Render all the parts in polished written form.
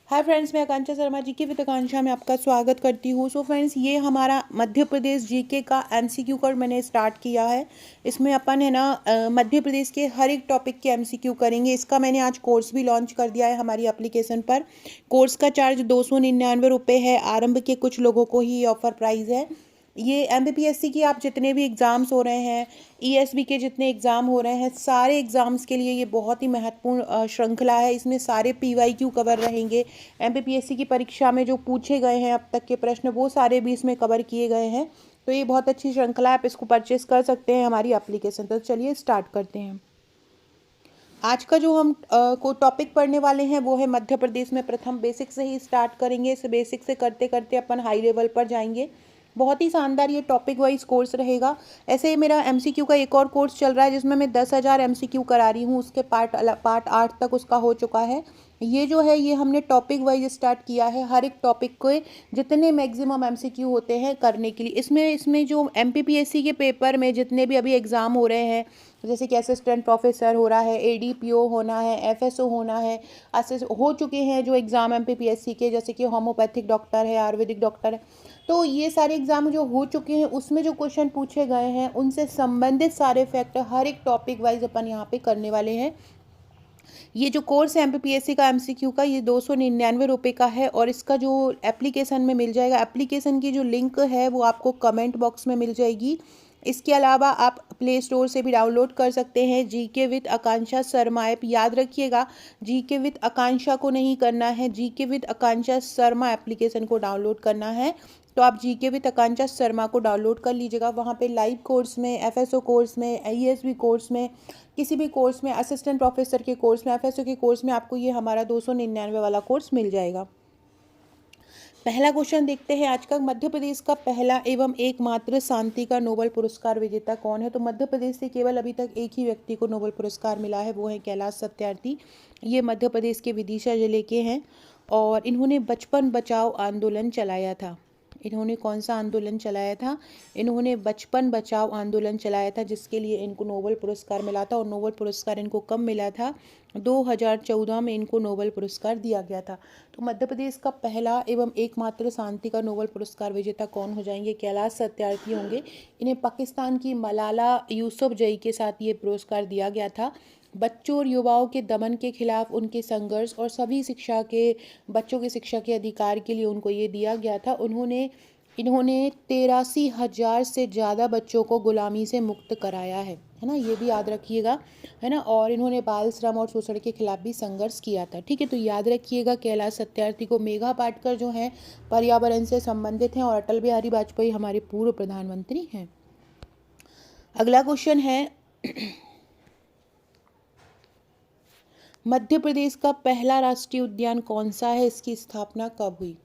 Hi friends, मैं आकांक्षा शर्मा जी की with आकांक्षा में आपका स्वागत करती हूँ। सो फ्रेंड्स, ये हमारा मध्य प्रदेश जीके का एमसीक्यू का मैंने स्टार्ट किया है। इसमें अपन है ना मध्य प्रदेश के हर एक टॉपिक के एमसीक्यू करेंगे। इसका मैंने आज कोर्स भी लॉन्च कर दिया है हमारी एप्लीकेशन पर। कोर्स का चार्ज 299 रुपये है। आरंभ के कुछ लोगों को ही ये ऑफर प्राइस है। ये एमपीपीएससी की आप जितने भी एग्ज़ाम्स हो रहे हैं, ईएसबी के जितने एग्ज़ाम हो रहे हैं, सारे एग्ज़ाम्स के लिए ये बहुत ही महत्वपूर्ण श्रृंखला है। इसमें सारे पीवाईक्यू कवर रहेंगे। एमपीपीएससी की परीक्षा में जो पूछे गए हैं अब तक के प्रश्न, वो सारे भी इसमें कवर किए गए हैं। तो ये बहुत अच्छी श्रृंखला है, आप इसको परचेस कर सकते हैं हमारी एप्लीकेशन। तो चलिए स्टार्ट करते हैं। आज का जो हम को टॉपिक पढ़ने वाले हैं वो है मध्य प्रदेश में प्रथम। बेसिक से ही स्टार्ट करेंगे। इस बेसिक से करते करते अपन हाई लेवल पर जाएंगे। बहुत ही शानदार ये टॉपिक वाइज कोर्स रहेगा। ऐसे ही मेरा एमसीक्यू का एक और कोर्स चल रहा है जिसमें मैं 10,000 एमसीक्यू करा रही हूँ। उसके पार्ट 8 तक उसका हो चुका है। ये जो है ये हमने टॉपिक वाइज स्टार्ट किया है। हर एक टॉपिक के जितने मैक्सिमम एमसीक्यू होते हैं करने के लिए, इसमें जो एमपीपीएससी के पेपर में जितने भी अभी एग्ज़ाम हो रहे हैं, जैसे कि असिस्टेंट प्रोफेसर हो रहा है, एडीपीओ होना है, एफएसओ होना है, हो चुके हैं जो एग्ज़ाम एमपीपीएससी के, जैसे कि होम्योपैथिक डॉक्टर है, आयुर्वेदिक डॉक्टर है। तो ये सारे एग्ज़ाम जो हो चुके हैं उसमें जो क्वेश्चन पूछे गए हैं उनसे संबंधित सारे फैक्टर हर एक टॉपिक वाइज अपन यहाँ पे करने वाले हैं। ये जो कोर्स है एमपीपीएससी का एमसीक्यू का, ये 299 रुपये का है और इसका जो एप्लीकेशन में मिल जाएगा, एप्लीकेशन की जो लिंक है वो आपको कमेंट बॉक्स में मिल जाएगी। इसके अलावा आप प्ले स्टोर से भी डाउनलोड कर सकते हैं GK with Akanksha Sharma app. याद रखिएगा, जीके विद आकांक्षा को नहीं करना है, GK with Akanksha Sharma application को डाउनलोड करना है। तो आप जीके विद आकांक्षा शर्मा को डाउनलोड कर लीजिएगा। वहाँ पे लाइव कोर्स में, एफएसओ कोर्स में, ईएसबी कोर्स में, किसी भी कोर्स में, असिस्टेंट प्रोफेसर के कोर्स में, एफएसओ के कोर्स में आपको ये हमारा 299 वाला कोर्स मिल जाएगा। पहला क्वेश्चन देखते हैं आज का। मध्य प्रदेश का पहला एवं एकमात्र शांति का नोबेल पुरस्कार विजेता कौन है? तो मध्य प्रदेश से केवल अभी तक एक ही व्यक्ति को नोबेल पुरस्कार मिला है, वो है कैलाश सत्यार्थी। ये मध्य प्रदेश के विदिशा जिले के हैं और इन्होंने बचपन बचाओ आंदोलन चलाया था। इन्होंने कौन सा आंदोलन चलाया था? इन्होंने बचपन बचाओ आंदोलन चलाया था, जिसके लिए इनको नोबेल पुरस्कार मिला था। और नोबेल पुरस्कार इनको कब मिला था? 2014 में इनको नोबेल पुरस्कार दिया गया था। तो मध्य प्रदेश का पहला एवं एकमात्र शांति का नोबेल पुरस्कार विजेता कौन हो जाएंगे? कैलाश सत्यार्थी होंगे। इन्हें पाकिस्तान की मलाला यूसुफजई के साथ ये पुरस्कार दिया गया था। बच्चों और युवाओं के दमन के खिलाफ उनके संघर्ष और सभी बच्चों की शिक्षा के अधिकार के लिए उनको ये दिया गया था। इन्होंने 83,000 से ज़्यादा बच्चों को गुलामी से मुक्त कराया है ना, ये भी याद रखिएगा, है ना। और इन्होंने बाल श्रम और शोषण के खिलाफ भी संघर्ष किया था। ठीक है, तो याद रखिएगा कैलाश सत्यार्थी को। मेघा पाटकर जो हैं पर्यावरण से संबंधित हैं और अटल बिहारी वाजपेयी हमारे पूर्व प्रधानमंत्री हैं। अगला क्वेश्चन है मध्य प्रदेश का पहला राष्ट्रीय उद्यान कौन सा है? इसकी स्थापना कब हुई?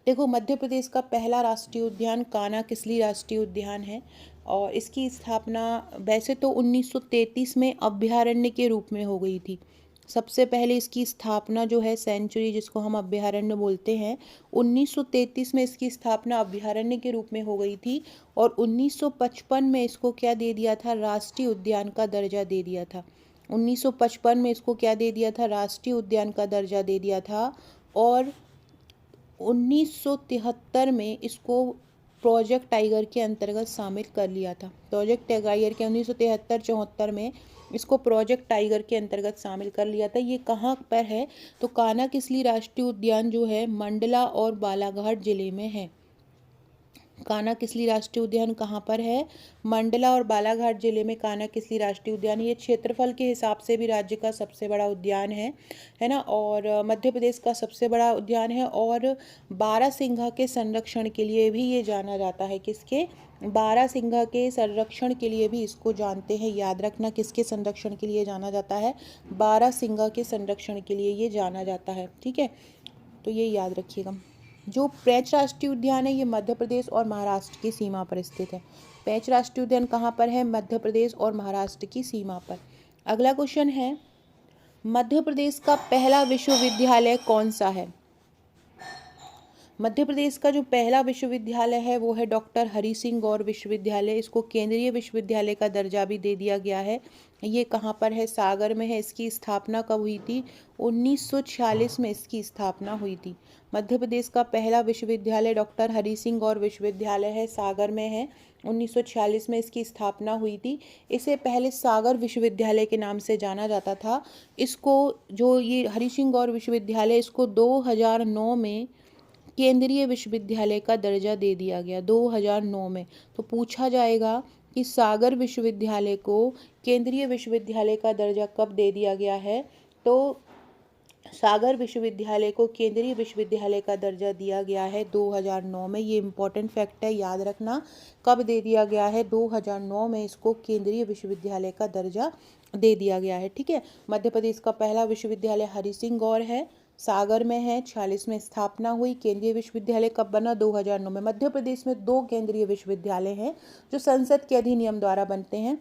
देखो, मध्य प्रदेश का पहला राष्ट्रीय उद्यान कान्हा-किसली राष्ट्रीय उद्यान है और इसकी स्थापना वैसे तो 1933 में अभयारण्य के रूप में हो गई थी। सबसे पहले इसकी स्थापना जो है सेंचुरी, जिसको हम अभयारण्य बोलते हैं, 1933 में इसकी स्थापना अभयारण्य के रूप में हो गई थी और 1955 में इसको क्या दे दिया था? राष्ट्रीय उद्यान का दर्जा दे दिया था। 1955 में इसको क्या दे दिया था? राष्ट्रीय उद्यान का दर्जा दे दिया था। और 1973 में इसको प्रोजेक्ट टाइगर के अंतर्गत शामिल कर लिया था। प्रोजेक्ट टाइगर के 1973-74 में इसको प्रोजेक्ट टाइगर के अंतर्गत शामिल कर लिया था। ये कहाँ पर है? तो कान्हा-किसली राष्ट्रीय उद्यान जो है मंडला और बालाघाट जिले में है। कान्हा-किसली राष्ट्रीय उद्यान कहाँ पर है? मंडला और बालाघाट जिले में कान्हा-किसली राष्ट्रीय उद्यान। ये क्षेत्रफल के हिसाब से भी राज्य का सबसे बड़ा उद्यान है ना, और मध्य प्रदेश का सबसे बड़ा उद्यान है। और बारहसिंघा के संरक्षण के लिए भी ये जाना जाता है। किसके? बारहसिंघा के संरक्षण के लिए भी इसको जानते हैं। याद रखना, किसके संरक्षण के लिए जाना जाता है? बारहसिंघा के संरक्षण के लिए ये जाना जाता है। ठीक है, तो ये याद रखिएगा। जो पेंच राष्ट्रीय उद्यान है ये मध्य प्रदेश और महाराष्ट्र की सीमा पर स्थित है। पेंच राष्ट्रीय उद्यान कहाँ पर है? मध्य प्रदेश और महाराष्ट्र की सीमा पर। अगला क्वेश्चन है मध्य प्रदेश का पहला विश्वविद्यालय कौन सा है? मध्य प्रदेश का जो पहला विश्वविद्यालय है वो है डॉक्टर हरि सिंह गौर विश्वविद्यालय। इसको केंद्रीय विश्वविद्यालय का दर्जा भी दे दिया गया है। ये कहाँ पर है? सागर में है। इसकी स्थापना कब हुई थी? 1946 में इसकी स्थापना हुई थी। मध्य प्रदेश का पहला विश्वविद्यालय डॉक्टर हरि सिंह गौर विश्वविद्यालय है, सागर में है। 1946 में इसकी स्थापना हुई थी। इसे पहले सागर विश्वविद्यालय के नाम से जाना जाता था। इसको जो ये हरि सिंह गौर विश्वविद्यालय, इसको 2009 में केंद्रीय विश्वविद्यालय का दर्जा दे दिया गया, 2009 में। तो पूछा जाएगा कि सागर विश्वविद्यालय को केंद्रीय विश्वविद्यालय का दर्जा कब दे दिया गया है? तो सागर विश्वविद्यालय को केंद्रीय विश्वविद्यालय का दर्जा दिया गया है 2009 में। ये इम्पोर्टेंट फैक्ट है, याद रखना। कब दे दिया गया है? 2009 में इसको केंद्रीय विश्वविद्यालय का दर्जा दे दिया गया है। ठीक है। मध्य प्रदेश का पहला विश्वविद्यालय हरि सिंह गौर है, सागर में है। 46 में स्थापना हुई। केंद्रीय विश्वविद्यालय कब बना? 2009 में। मध्य प्रदेश में 2 केंद्रीय विश्वविद्यालय हैं जो संसद के अधिनियम द्वारा बनते हैं।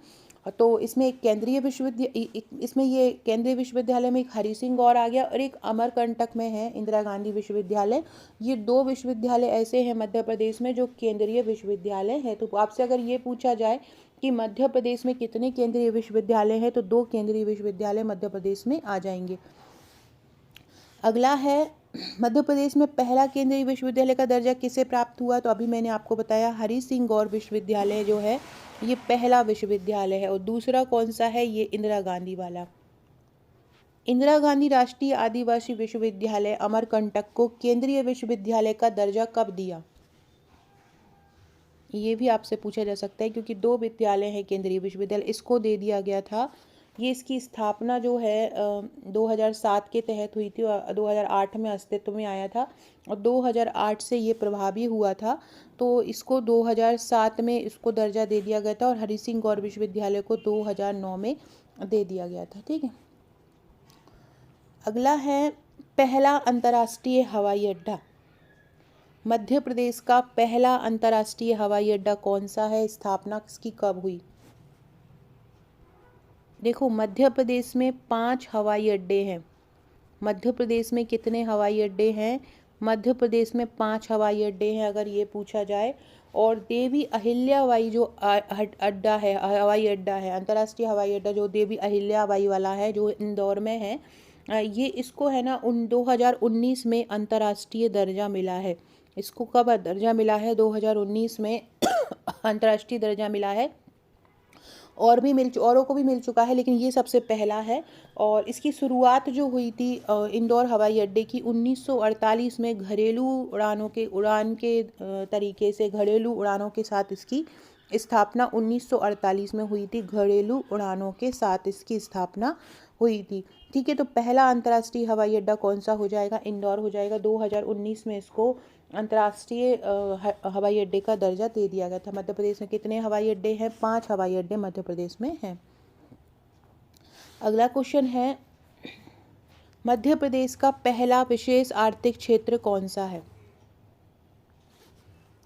तो इसमें एक केंद्रीय विश्वविद्यालय, इसमें ये केंद्रीय विश्वविद्यालय में एक हरि सिंह गौर आ गया और एक अमरकंटक में है इंदिरा गांधी विश्वविद्यालय। ये 2 विश्वविद्यालय ऐसे हैं मध्य प्रदेश में जो केंद्रीय विश्वविद्यालय है। तो आपसे अगर ये पूछा जाए कि मध्य प्रदेश में कितने केंद्रीय विश्वविद्यालय हैं, तो 2 केंद्रीय विश्वविद्यालय मध्य प्रदेश में आ जाएंगे। अगला है, मध्य प्रदेश में पहला केंद्रीय विश्वविद्यालय का दर्जा किसे प्राप्त हुआ? तो अभी मैंने आपको बताया, हरि सिंह गौर विश्वविद्यालय जो है ये पहला विश्वविद्यालय है। और दूसरा कौन सा है? ये इंदिरा गांधी वाला। इंदिरा गांधी राष्ट्रीय आदिवासी विश्वविद्यालय अमरकंटक को केंद्रीय विश्वविद्यालय का दर्जा कब दिया? ये भी आपसे पूछा जा सकता है, क्योंकि 2 विद्यालय हैं केंद्रीय विश्वविद्यालय, इसको दे दिया गया था। ये इसकी स्थापना जो है 2007 के तहत हुई थी और 2008 में अस्तित्व में आया था और 2008 से ये प्रभावी हुआ था। तो इसको 2007 में इसको दर्जा दे दिया गया था और हरि सिंह गौर विश्वविद्यालय को 2009 में दे दिया गया था। ठीक है। अगला है, पहला अंतर्राष्ट्रीय हवाई अड्डा। मध्य प्रदेश का पहला अंतर्राष्ट्रीय हवाई अड्डा कौन सा है? स्थापना इसकी कब हुई? देखो, मध्य प्रदेश में 5 हवाई अड्डे हैं। मध्य प्रदेश में कितने हवाई अड्डे हैं? मध्य प्रदेश में 5 हवाई अड्डे हैं अगर ये पूछा जाए। और देवी अहिल्याबाई जो अड्डा है, हवाई अड्डा है, अंतर्राष्ट्रीय हवाई अड्डा जो देवी अहिल्याबाई वाला है, जो इंदौर में है, ये इसको है ना 2019 में अंतर्राष्ट्रीय दर्जा मिला है। इसको कब दर्जा मिला है? 2019 में अंतर्राष्ट्रीय दर्जा मिला है। औरों को भी मिल चुका है, लेकिन ये सबसे पहला है। और इसकी शुरुआत जो हुई थी इंदौर हवाई अड्डे की 1948 में घरेलू उड़ान के तरीके से, घरेलू उड़ानों के साथ इसकी स्थापना 1948 में हुई थी। घरेलू उड़ानों के साथ इसकी स्थापना हुई थी। ठीक है। तो पहला अंतर्राष्ट्रीय हवाई अड्डा कौन सा हो जाएगा? इंदौर हो जाएगा। 2019 में इसको अंतर्राष्ट्रीय हवाई अड्डे का दर्जा दे दिया गया था। मध्य प्रदेश में कितने हवाई अड्डे हैं? 5 हवाई अड्डे मध्य प्रदेश में हैं। अगला क्वेश्चन है, मध्य प्रदेश का पहला विशेष आर्थिक क्षेत्र कौन सा है?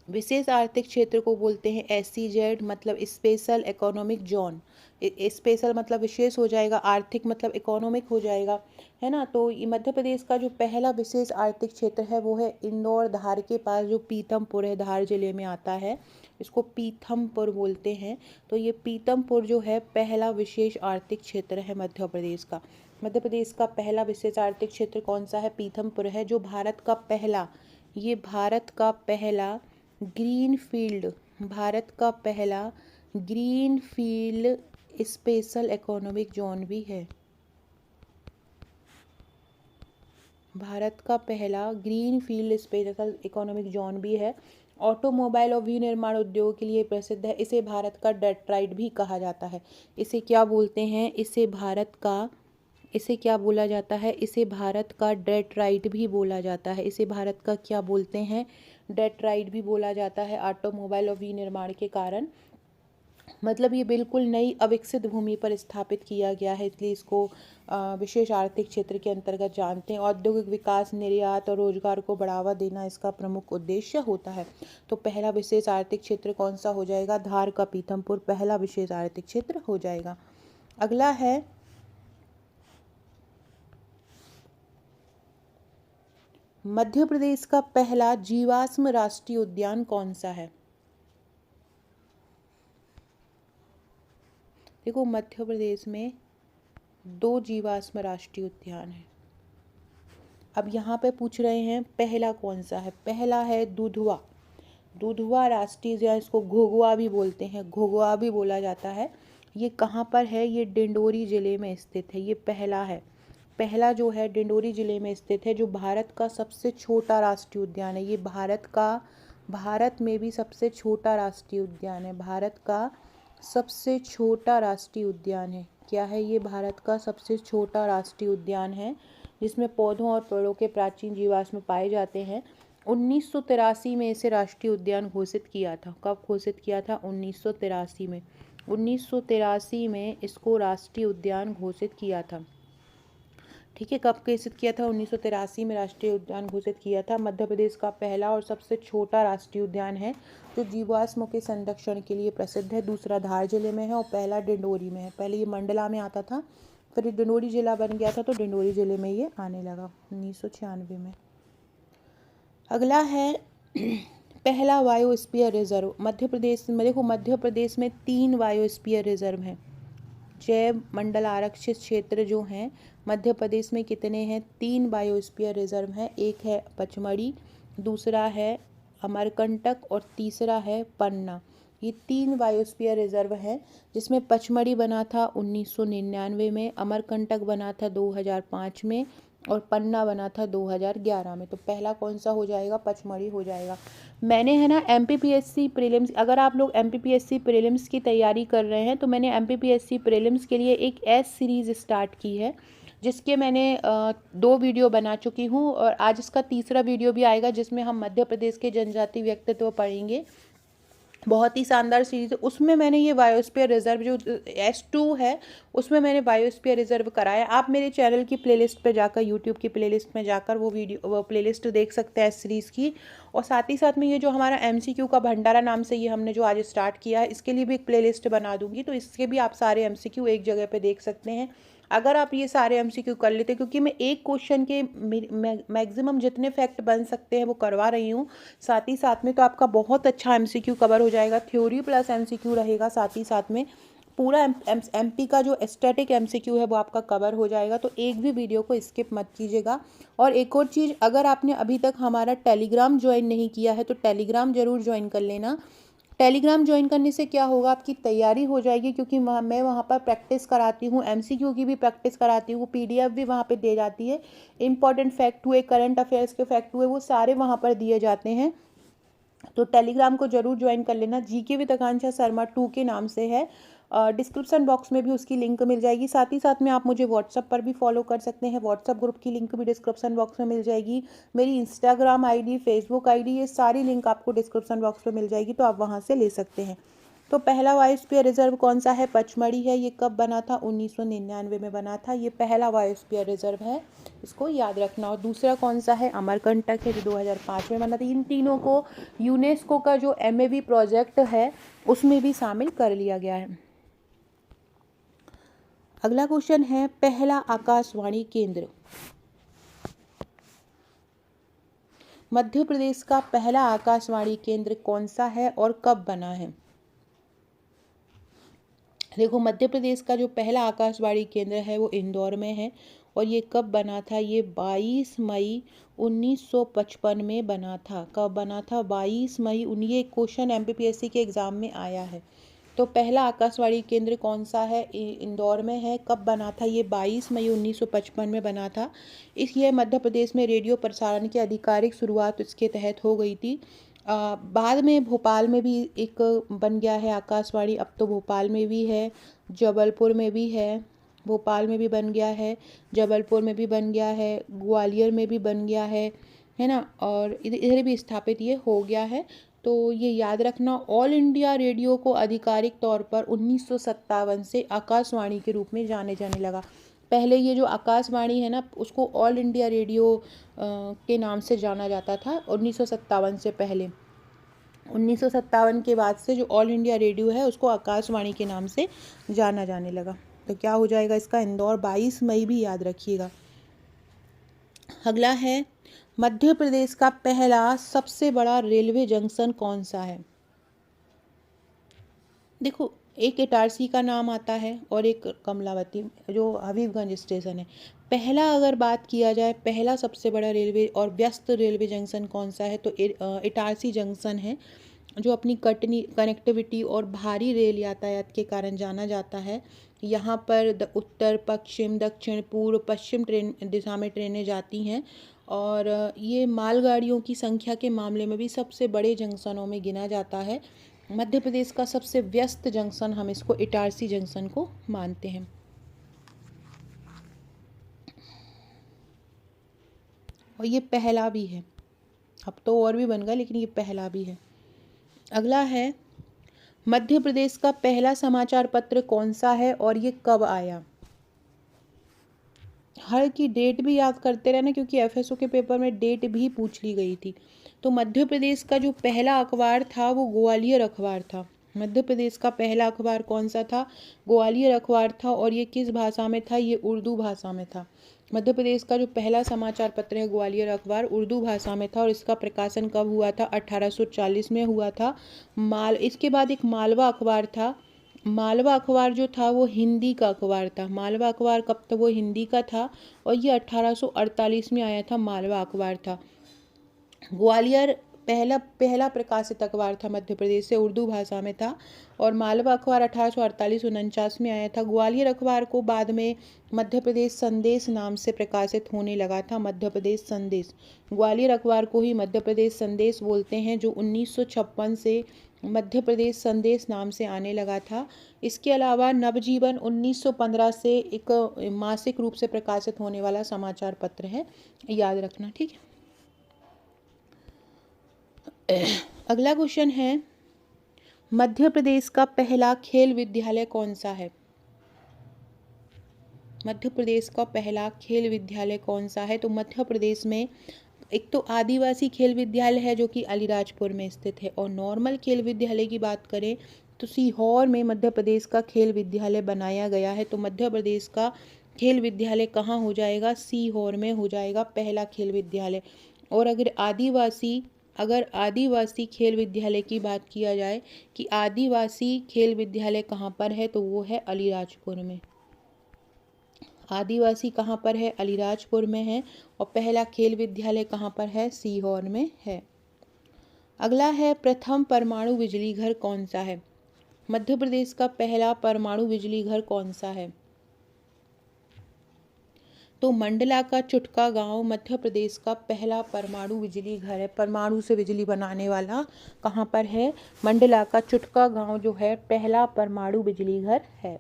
विशेष आर्थिक क्षेत्र को बोलते हैं SEZ, मतलब स्पेशल इकोनॉमिक जोन। स्पेशल मतलब विशेष हो जाएगा, आर्थिक मतलब इकोनॉमिक हो जाएगा, है ना। तो ये मध्य प्रदेश का जो पहला विशेष आर्थिक क्षेत्र है वो है इंदौर धार के पास जो पीथमपुर है, धार जिले में आता है, इसको पीथमपुर बोलते हैं। तो ये पीथमपुर जो है पहला विशेष आर्थिक क्षेत्र है मध्य प्रदेश का। मध्य प्रदेश का पहला विशेष आर्थिक क्षेत्र कौन सा है? पीथमपुर है, जो भारत का पहला green field special economic zone भी है। भारत का पहला green field special economic zone भी है। ऑटोमोबाइल और विनिर्माण उद्योग के लिए प्रसिद्ध है। इसे भारत का डेट्राइट भी कहा जाता है। इसे क्या बोलते हैं? इसे क्या बोला जाता है? इसे भारत का डेट्राइट भी बोला जाता है। इसे भारत का क्या बोलते हैं? डेट्राइट भी बोला जाता है, ऑटोमोबाइल और विनिर्माण के कारण। मतलब ये बिल्कुल नई अविकसित भूमि पर स्थापित किया गया है, इसलिए इसको विशेष आर्थिक क्षेत्र के अंतर्गत जानते हैं। औद्योगिक विकास, निर्यात और रोजगार को बढ़ावा देना इसका प्रमुख उद्देश्य होता है। तो पहला विशेष आर्थिक क्षेत्र कौन सा हो जाएगा? धार का पीथमपुर पहला विशेष आर्थिक क्षेत्र हो जाएगा। अगला है, मध्य प्रदेश का पहला जीवाश्म राष्ट्रीय उद्यान कौन सा है? देखो, मध्य प्रदेश में 2 जीवाश्म राष्ट्रीय उद्यान है। अब यहाँ पे पूछ रहे हैं पहला कौन सा है। पहला है दुधवा। दुधवा राष्ट्रीय उद्यान, इसको घोघवा भी बोलते हैं, घोघवा भी बोला जाता है। ये कहाँ पर है? ये डिंडोरी जिले में स्थित है। ये पहला है। पहला जो है डिंडोरी जिले में स्थित है, जो भारत का सबसे छोटा राष्ट्रीय उद्यान है। ये भारत में भी सबसे छोटा राष्ट्रीय उद्यान है। भारत का सबसे छोटा राष्ट्रीय उद्यान है। क्या है ये? भारत का सबसे छोटा राष्ट्रीय उद्यान है, जिसमें पौधों और पेड़ों के प्राचीन जीवाश्म पाए जाते हैं। 1983 में इसे राष्ट्रीय उद्यान घोषित किया था। कब घोषित किया था? 1983 में। 1983 में इसको राष्ट्रीय उद्यान घोषित किया था। ठीक है, कब घोषित किया था? 1983 में राष्ट्रीय उद्यान घोषित किया था। मध्य प्रदेश का पहला और सबसे छोटा राष्ट्रीय उद्यान है, जो जीवाश्मों के संरक्षण के लिए प्रसिद्ध है। दूसरा धार जिले में है और पहला डिंडोरी में है। पहले ये मंडला में आता था, फिर ये डिंडोरी जिला बन गया था, तो डिंडोरी जिले में ये आने लगा 1996 में। अगला है पहला बायोस्फीयर रिजर्व। मध्य प्रदेश में देखो, मध्य प्रदेश में 3 बायोस्फीयर रिजर्व हैं। जैव मंडल आरक्षित क्षेत्र जो हैं मध्य प्रदेश में कितने हैं? 3 बायोस्फीयर रिजर्व हैं। एक है पचमढ़ी, दूसरा है अमरकंटक और तीसरा है पन्ना। ये 3 बायोस्फीयर रिजर्व हैं, जिसमें पचमढ़ी बना था 1999 में, अमरकंटक बना था 2005 में और पन्ना बना था 2011 में। तो पहला कौन सा हो जाएगा? पचमढ़ी हो जाएगा। मैंने है ना MPPSC प्रीलिम्स, अगर आप लोग MPPSC प्रीलिम्स की तैयारी कर रहे हैं तो मैंने MPPSC प्रीलिम्स के लिए एक एस सीरीज़ स्टार्ट की है, जिसके मैंने 2 वीडियो बना चुकी हूँ और आज इसका तीसरा वीडियो भी आएगा, जिसमें हम मध्य प्रदेश के जनजाति व्यक्तित्व पढ़ेंगे। बहुत ही शानदार सीरीज है। उसमें मैंने ये बायोस्फीयर रिजर्व जो S2 है, उसमें मैंने बायोस्फीयर रिजर्व कराया। आप मेरे चैनल की प्लेलिस्ट पे जाकर, यूट्यूब की प्लेलिस्ट में जाकर वो प्लेलिस्ट देख सकते हैं इस सीरीज़ की। और साथ ही साथ में ये जो हमारा MCQ का भंडारा नाम से ये हमने जो आज स्टार्ट किया है, इसके लिए भी एक प्लेलिस्ट बना दूंगी, तो इसके भी आप सारे MCQ एक जगह पर देख सकते हैं। अगर आप ये सारे MCQ कर लेते, क्योंकि मैं एक क्वेश्चन के मैक्सिमम जितने फैक्ट बन सकते हैं वो करवा रही हूँ साथ ही साथ में, तो आपका बहुत अच्छा MCQ कवर हो जाएगा। थ्योरी प्लस MCQ रहेगा, साथ ही साथ में पूरा MP का जो स्टैटिक MCQ है वो आपका कवर हो जाएगा। तो एक भी वीडियो को स्किप मत कीजिएगा। और एक और चीज़, अगर आपने अभी तक हमारा टेलीग्राम ज्वाइन नहीं किया है तो टेलीग्राम ज़रूर ज्वाइन कर लेना। टेलीग्राम ज्वाइन करने से क्या होगा? आपकी तैयारी हो जाएगी, क्योंकि मैं वहाँ पर प्रैक्टिस कराती हूँ, MCQ की भी प्रैक्टिस कराती हूँ, PDF भी वहाँ पे दे जाती है। इंपॉर्टेंट फैक्ट हुए, करंट अफेयर्स के फैक्ट हुए, वो सारे वहाँ पर दिए जाते हैं। तो टेलीग्राम को जरूर ज्वाइन कर लेना। GK विद आकांक्षा शर्मा 2 के नाम से है। डिस्क्रिप्शन बॉक्स में भी उसकी लिंक मिल जाएगी। साथ ही साथ में आप मुझे व्हाट्सअप पर भी फॉलो कर सकते हैं। व्हाट्सअप ग्रुप की लिंक भी डिस्क्रिप्शन बॉक्स में मिल जाएगी। मेरी इंस्टाग्राम ID, फेसबुक ID, ये सारी लिंक आपको डिस्क्रिप्शन बॉक्स में मिल जाएगी, तो आप वहाँ से ले सकते हैं। तो पहला बायोस्फीयर रिजर्व कौन सा है? पचमढ़ी है। ये कब बना था? 1999 में बना था। ये पहला बायोस्फीयर रिजर्व है, इसको याद रखना। और दूसरा कौन सा है? अमरकंटक है, जो 2005 में बना था। इन तीनों को यूनेस्को का जो MAV प्रोजेक्ट है उसमें भी शामिल कर लिया गया है। अगला क्वेश्चन है पहला आकाशवाणी केंद्र। मध्य प्रदेश का पहला आकाशवाणी केंद्र कौन सा है और कब बना है? देखो, मध्य प्रदेश का जो पहला आकाशवाणी केंद्र है वो इंदौर में है। और ये कब बना था? ये 22 मई 1955 में बना था। कब बना था? 22 मई। ये क्वेश्चन MPPSC के एग्ज़ाम में आया है। तो पहला आकाशवाणी केंद्र कौन सा है? इंदौर में है। कब बना था? ये 22 मई 1955 में बना था। ये मध्य प्रदेश में रेडियो प्रसारण की आधिकारिक शुरुआत इसके तहत हो गई थी। बाद में भोपाल में भी एक बन गया है आकाशवाणी। अब तो भोपाल में भी है, जबलपुर में भी है, भोपाल में भी बन गया है, जबलपुर में भी बन गया है, ग्वालियर में भी बन गया है ना, और इधर भी स्थापित ये हो गया है। तो ये याद रखना। ऑल इंडिया रेडियो को आधिकारिक तौर पर 1957 से आकाशवाणी के रूप में जाने जाने लगा। पहले ये जो आकाशवाणी है ना, उसको ऑल इंडिया रेडियो के नाम से जाना जाता था 1957 से पहले। 1957 के बाद से जो ऑल इंडिया रेडियो है उसको आकाशवाणी के नाम से जाना जाने लगा। तो क्या हो जाएगा इसका? इंदौर। 22 मई भी याद रखिएगा। अगला है मध्य प्रदेश का पहला सबसे बड़ा रेलवे जंक्शन कौन सा है? देखो, एक इटारसी का नाम आता है और एक कमलावती जो हबीबगंज स्टेशन है। पहला अगर बात किया जाए, पहला सबसे बड़ा रेलवे और व्यस्त रेलवे जंक्शन कौन सा है, तो इटारसी जंक्शन है, जो अपनी कटनी कनेक्टिविटी और भारी रेल यातायात के कारण जाना जाता है। यहाँ पर उत्तर, पश्चिम, दक्षिण, पूर्व, पश्चिम ट्रेन दिशा में ट्रेनें जाती हैं और ये मालगाड़ियों की संख्या के मामले में भी सबसे बड़े जंक्शनों में गिना जाता है। मध्य प्रदेश का सबसे व्यस्त जंक्शन हम इसको इटारसी जंक्शन को मानते हैं। और ये पहला भी है, अब तो और भी बन गया लेकिन ये पहला भी है। अगला है, मध्य प्रदेश का पहला समाचार पत्र कौन सा है और ये कब आया? हर की डेट भी याद करते रहना, क्योंकि एफएसओ के पेपर में डेट भी पूछ ली गई थी। तो मध्य प्रदेश का जो पहला अखबार था वो ग्वालियर अखबार था। मध्य प्रदेश का पहला अखबार कौन सा था? ग्वालियर अखबार था। और ये किस भाषा में था? ये उर्दू भाषा में था। मध्य प्रदेश का जो पहला समाचार पत्र है ग्वालियर अखबार, उर्दू भाषा में था और इसका प्रकाशन कब हुआ था? 1840 में हुआ था। इसके बाद एक मालवा अखबार था। मालवा अखबार जो था वो हिंदी का अखबार था। मालवा अखबार कब तक वो हिंदी का था और ये 1848 में आया था, मालवा अखबार था। ग्वालियर पहला पहला प्रकाशित अखबार था मध्य प्रदेश से, उर्दू भाषा में था। और मालवा अखबार 1848-49 में आया था। ग्वालियर अखबार को बाद में मध्य प्रदेश संदेश नाम से प्रकाशित होने लगा था। मध्य प्रदेश संदेश, ग्वालियर अखबार को ही मध्य प्रदेश संदेश बोलते हैं, जो 1956 से मध्य प्रदेश संदेश नाम से आने लगा था। इसके अलावा नवजीवन 1915 से एक मासिक रूप से प्रकाशित होने वाला समाचार पत्र है, याद रखना, ठीक है। अगला क्वेश्चन है, मध्य प्रदेश का पहला खेल विद्यालय कौन सा है? मध्य प्रदेश का पहला खेल विद्यालय कौन सा है? तो मध्य प्रदेश में एक तो आदिवासी खेल विद्यालय है जो कि अलीराजपुर में स्थित है। और नॉर्मल खेल विद्यालय की बात करें तो सीहोर में मध्य प्रदेश का खेल विद्यालय बनाया गया है। तो मध्य प्रदेश का खेल विद्यालय कहाँ हो जाएगा? सीहोर में हो जाएगा पहला खेल विद्यालय। और अगर आदिवासी खेल विद्यालय की बात किया जाए कि आदिवासी खेल विद्यालय कहाँ पर है, तो वो है अलीराजपुर में। आदिवासी कहाँ पर है? अलीराजपुर में है। और पहला खेल विद्यालय कहाँ पर है? सीहोर में है। अगला है, प्रथम परमाणु बिजली घर कौन सा है? मध्य प्रदेश का पहला परमाणु बिजली घर कौन सा है? तो मंडला का चुटका गांव मध्य प्रदेश का पहला परमाणु बिजली घर है। परमाणु से बिजली बनाने वाला कहाँ पर है? मंडला का चुटका गांव जो है पहला परमाणु बिजली घर है।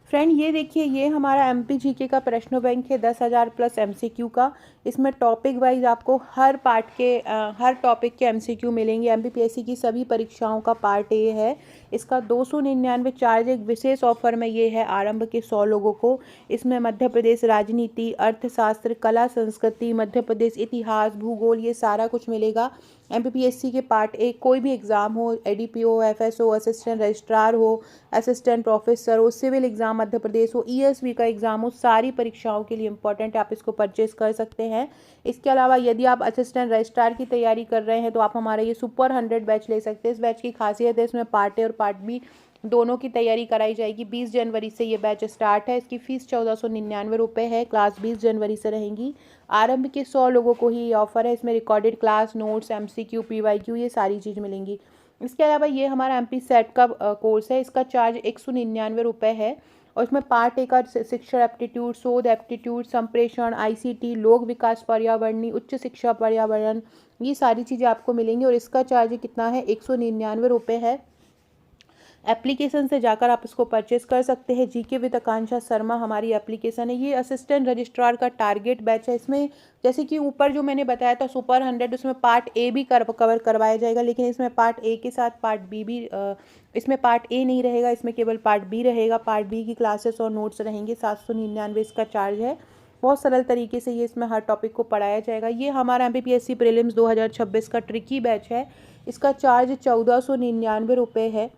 फ्रेंड ये देखिए, ये हमारा एमपी जीके का प्रश्न बैंक है 10,000 प्लस एमसीक्यू का। इसमें टॉपिक वाइज आपको हर टॉपिक के एमसीक्यू मिलेंगे। एमपीपीएससी की सभी परीक्षाओं का पार्ट ए है। इसका 299 चार्ज एक विशेष ऑफर में ये है आरंभ के 100 लोगों को। इसमें मध्य प्रदेश राजनीति, अर्थशास्त्र, कला संस्कृति, मध्य प्रदेश इतिहास, भूगोल, ये सारा कुछ मिलेगा। एमपीपीएससी के पार्ट ए कोई भी एग्ज़ाम हो, एडीपीओ, एफएसओ, असिस्टेंट रजिस्ट्रार हो, असिस्टेंट प्रोफेसर हो, सिविल एग्ज़ाम मध्य प्रदेश हो, ईएसवी का एग्ज़ाम हो, सारी परीक्षाओं के लिए इंपॉर्टेंट है, आप इसको परचेस कर सकते हैं। इसके अलावा यदि आप असिस्टेंट रजिस्ट्रार की तैयारी कर रहे हैं तो आप हमारा ये सुपर 100 बैच ले सकते हैं। इस बैच की खासियत है इसमें पार्ट ए और पार्ट बी दोनों की तैयारी कराई जाएगी। 20 जनवरी से ये बैच स्टार्ट है। इसकी फ़ीस 1499 रुपये है। क्लास 20 जनवरी से रहेंगी। आरंभ के 100 लोगों को ही ये ऑफर है। इसमें recorded class, notes, MCQ, PYQ, ये सारी चीज़ मिलेंगी। इसके अलावा ये हमारा एमपी सेट का कोर्स है। इसका चार्ज 199 रुपये है। और इसमें पार्ट ए का शिक्षण एप्टीट्यूड, शोध एप्टीट्यूड, संप्रेषण, आईसीटी, लोक विकास पर्यावरणीय, उच्च शिक्षा पर्यावरण, ये सारी चीज़ें आपको मिलेंगी। और इसका चार्ज कितना है? 199 रुपये है। एप्लीकेशन से जाकर आप इसको परचेस कर सकते हैं। जीके विद आकांक्षा शर्मा हमारी एप्लीकेशन है। ये असिस्टेंट रजिस्ट्रार का टारगेट बैच है। इसमें जैसे कि ऊपर जो मैंने बताया था सुपर 100, उसमें पार्ट ए भी कवर करवाया जाएगा, लेकिन इसमें पार्ट ए के साथ पार्ट बी भी इसमें पार्ट ए नहीं रहेगा, इसमें केवल पार्ट बी रहेगा। पार्ट बी की क्लासेस और नोट्स रहेंगे। 799 इसका चार्ज है। बहुत सरल तरीके से ये इसमें हर टॉपिक को पढ़ाया जाएगा। ये हमारा एमपीपीएससी प्रीलिम्स 2026 का ट्रिकी बैच है। इसका चार्ज 1499 रुपये है।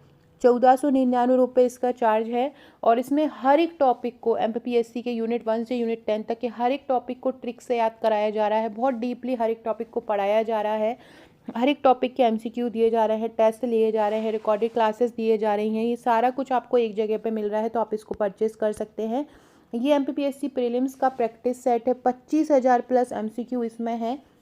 ₹1499 इसका चार्ज है। और इसमें हर एक टॉपिक को MPPSC के यूनिट 1 से यूनिट 10 तक के हर एक टॉपिक को ट्रिक से याद कराया जा रहा है। बहुत डीपली हर एक टॉपिक को पढ़ाया जा रहा है। हर एक टॉपिक के MCQ दिए जा रहे हैं, टेस्ट लिए जा रहे हैं, रिकॉर्डेड क्लासेस दिए जा रही हैं। ये सारा कुछ आपको एक जगह पे मिल रहा है, तो आप इसको परचेज़ कर सकते हैं। ये MPPSC प्रीलिम्स का प्रैक्टिस सेट है। 25,000 प्लस MCQ इसमें है।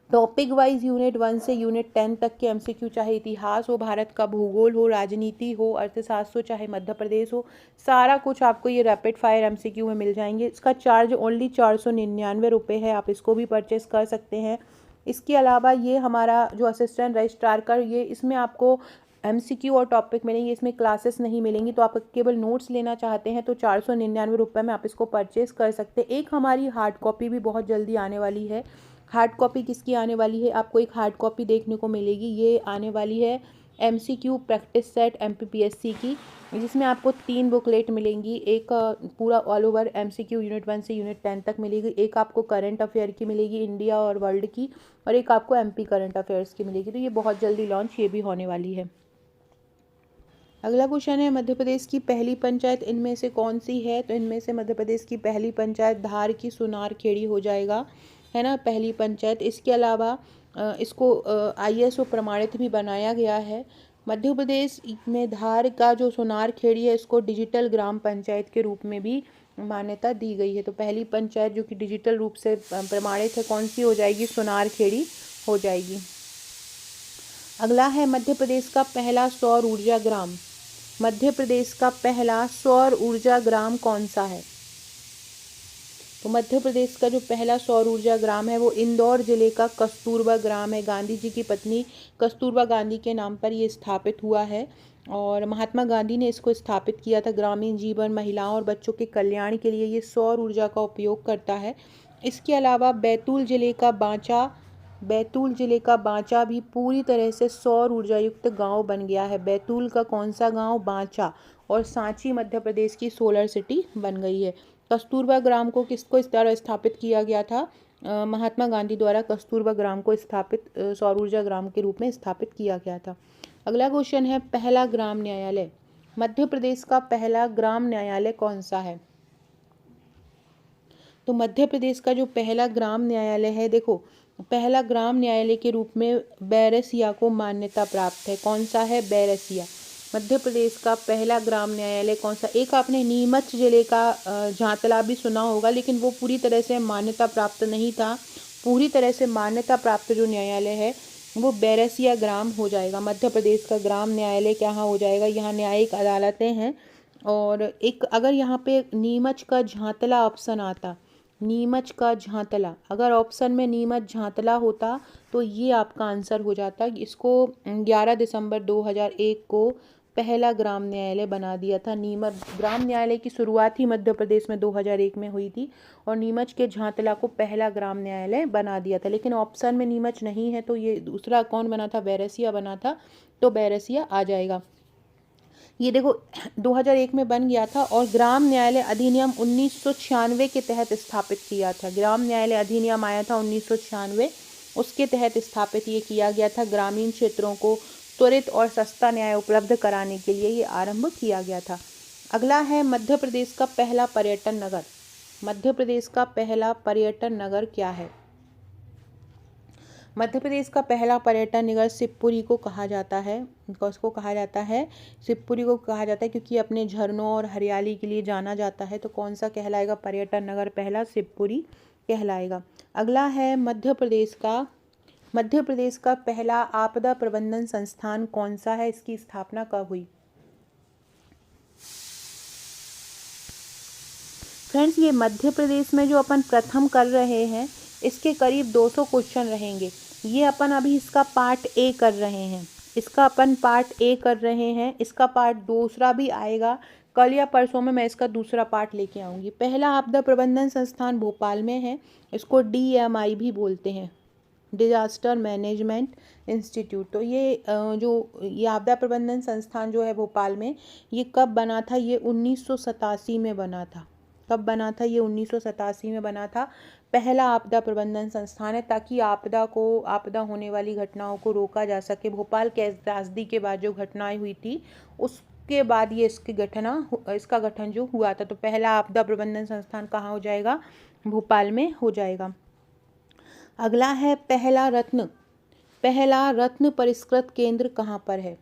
टॉपिक वाइज यूनिट 1 से यूनिट 10 तक के MCQ, चाहे इतिहास हो, भारत का भूगोल हो, राजनीति हो, अर्थशास्त्र हो, चाहे मध्य प्रदेश हो, सारा कुछ आपको ये रैपिड फायर MCQ में मिल जाएंगे। इसका चार्ज ओनली ₹499 है। आप इसको भी परचेस कर सकते हैं। इसके अलावा ये हमारा जो असिस्टेंट रजिस्ट्रार का, ये इसमें आपको MCQ और टॉपिक मिलेंगे, इसमें क्लासेस नहीं मिलेंगी। तो आप केवल नोट्स लेना चाहते हैं तो ₹499 में आप इसको परचेस कर सकते हैं। एक हमारी हार्ड कॉपी भी बहुत जल्दी आने वाली है। हार्ड कॉपी किसकी आने वाली है? आपको एक हार्ड कॉपी देखने को मिलेगी। ये आने वाली है MCQ प्रैक्टिस सेट MPPSC की, जिसमें आपको 3 बुकलेट मिलेंगी। एक पूरा ऑल ओवर MCQ यूनिट 1 से यूनिट 10 तक मिलेगी। एक आपको करंट अफेयर की मिलेगी, इंडिया और वर्ल्ड की, और एक आपको MP करंट अफेयर्स की मिलेगी। तो ये बहुत जल्दी लॉन्च ये भी होने वाली है। अगला क्वेश्चन है, मध्य प्रदेश की पहली पंचायत इनमें से कौन सी है? तो इनमें से मध्य प्रदेश की पहली पंचायत धार की सुनार खेड़ी हो जाएगा, है ना, पहली पंचायत। इसके अलावा इसको ISO प्रमाणित भी बनाया गया है। मध्य प्रदेश में धार का जो सुनार खेड़ी है, इसको डिजिटल ग्राम पंचायत के रूप में भी मान्यता दी गई है। तो पहली पंचायत जो कि डिजिटल रूप से प्रमाणित है, कौन सी हो जाएगी? सुनार खेड़ी हो जाएगी। अगला है, मध्य प्रदेश का पहला सौर ऊर्जा ग्राम। मध्य प्रदेश का पहला सौर ऊर्जा ग्राम कौन सा है? तो मध्य प्रदेश का जो पहला सौर ऊर्जा ग्राम है वो इंदौर जिले का कस्तूरबा ग्राम है। गांधी जी की पत्नी कस्तूरबा गांधी के नाम पर ये स्थापित हुआ है और महात्मा गांधी ने इसको स्थापित किया था। ग्रामीण जीवन, महिलाओं और बच्चों के कल्याण के लिए ये सौर ऊर्जा का उपयोग करता है। इसके अलावा बैतूल जिले का बांचा भी पूरी तरह से सौर ऊर्जा युक्त गाँव बन गया है। बैतूल का कौन सा गाँव? बांचा। और सांची मध्य प्रदेश की सोलर सिटी बन गई है। कस्तूरबा ग्राम को किसको इस तरह स्थापित किया गया था? महात्मा गांधी द्वारा कस्तूरबा ग्राम को स्थापित सौर ऊर्जा ग्राम के रूप में स्थापित किया गया था। अगला क्वेश्चन है, पहला ग्राम न्यायालय। मध्य प्रदेश का पहला ग्राम न्यायालय कौन सा है? तो मध्य प्रदेश का जो पहला ग्राम न्यायालय है, देखो, पहला ग्राम न्यायालय के रूप में बैरसिया को मान्यता प्राप्त है। कौन सा है? बैरसिया। मध्य प्रदेश का पहला ग्राम न्यायालय कौन सा? एक आपने नीमच जिले का झांतला भी सुना होगा, लेकिन वो पूरी तरह से मान्यता प्राप्त नहीं था। पूरी तरह से मान्यता प्राप्त जो न्यायालय है वो बैरसिया ग्राम हो जाएगा। मध्य प्रदेश का ग्राम न्यायालय कहाँ हो जाएगा? यहाँ न्यायिक अदालतें हैं। और एक अगर यहाँ पे नीमच का झांतला ऑप्शन आता, नीमच का झांतला, अगर ऑप्शन में नीमच झांतला होता तो ये आपका आंसर हो जाता। इसको 11 दिसंबर 2001 को पहला ग्राम न्यायालय बना दिया था। नीमच ग्राम न्यायालय की शुरुआत ही मध्य प्रदेश में 2001 में हुई थी और नीमच के झांतला को पहला ग्राम न्यायालय बना दिया था। लेकिन ऑप्शन में नीमच नहीं है तो ये दूसरा कौन बना था? बैरसिया बना था, तो बैरसिया आ जाएगा। ये देखो 2001 में बन गया था और ग्राम न्यायालय अधिनियम 1996 के तहत स्थापित किया था। ग्राम न्यायालय अधिनियम आया था 1996, उसके तहत स्थापित ये किया गया था। ग्रामीण क्षेत्रों को त्वरित और सस्ता न्याय उपलब्ध कराने के लिए ये आरंभ किया गया था। अगला है, मध्य प्रदेश का पहला पर्यटन नगर। मध्य प्रदेश का पहला पर्यटन नगर क्या है? मध्य प्रदेश का पहला पर्यटन नगर शिवपुरी को कहा जाता है। उसको कहा जाता है, शिवपुरी को कहा जाता है क्योंकि अपने झरनों और हरियाली के लिए जाना जाता है। तो कौन सा कहलाएगा पर्यटन नगर? पहला शिवपुरी कहलाएगा। अगला है, मध्य प्रदेश का पहला आपदा प्रबंधन संस्थान कौन सा है? इसकी स्थापना कब हुई? फ्रेंड्स, ये मध्य प्रदेश में जो अपन प्रथम कर रहे हैं, इसके करीब 200 क्वेश्चन रहेंगे। ये अपन अभी इसका पार्ट ए कर रहे हैं। इसका पार्ट दूसरा भी आएगा। कल या परसों में मैं इसका दूसरा पार्ट लेके आऊँगी। पहला आपदा प्रबंधन संस्थान भोपाल में है। इसको DMI भी बोलते हैं, डिजास्टर मैनेजमेंट इंस्टीट्यूट। तो ये आपदा प्रबंधन संस्थान जो है भोपाल में, ये कब बना था? ये 1987 में बना था। कब बना था? ये 1987 में बना था। पहला आपदा प्रबंधन संस्थान है, ताकि आपदा होने वाली घटनाओं को रोका जा सके। भोपाल गैस त्रासदी के बाद जो घटनाएं हुई थी उसके बाद ये इसका गठन जो हुआ था। तो पहला आपदा प्रबंधन संस्थान कहाँ हो जाएगा? भोपाल में हो जाएगा। अगला है पहला रत्न परिष्कृत केंद्र कहाँ पर है?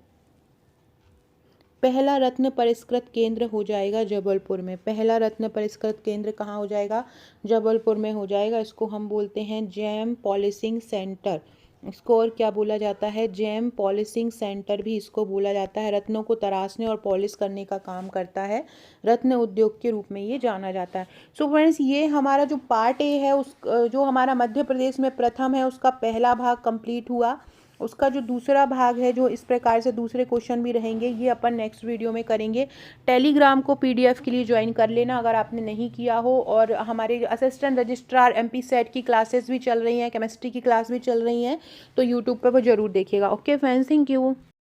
पहला रत्न परिष्कृत केंद्र हो जाएगा जबलपुर में। पहला रत्न परिष्कृत केंद्र कहाँ हो जाएगा? जबलपुर में हो जाएगा। इसको हम बोलते हैं जेम पॉलिशिंग सेंटर। इसको और क्या बोला जाता है? जेम पॉलिशिंग सेंटर भी इसको बोला जाता है। रत्नों को तराशने और पॉलिश करने का काम करता है। रत्न उद्योग के रूप में ये जाना जाता है। सो फ्रेंड्स, ये हमारा जो पार्ट ए है जो हमारा मध्य प्रदेश में प्रथम है उसका पहला भाग कंप्लीट हुआ। उसका जो दूसरा भाग है, जो इस प्रकार से दूसरे क्वेश्चन भी रहेंगे, ये अपन नेक्स्ट वीडियो में करेंगे। टेलीग्राम को पीडीएफ के लिए ज्वाइन कर लेना अगर आपने नहीं किया हो। और हमारे असिस्टेंट रजिस्ट्रार एमपी सेट की क्लासेस भी चल रही हैं, केमिस्ट्री की क्लास भी चल रही हैं, तो यूट्यूब पर वो जरूर देखिएगा। Okay friends, thank you.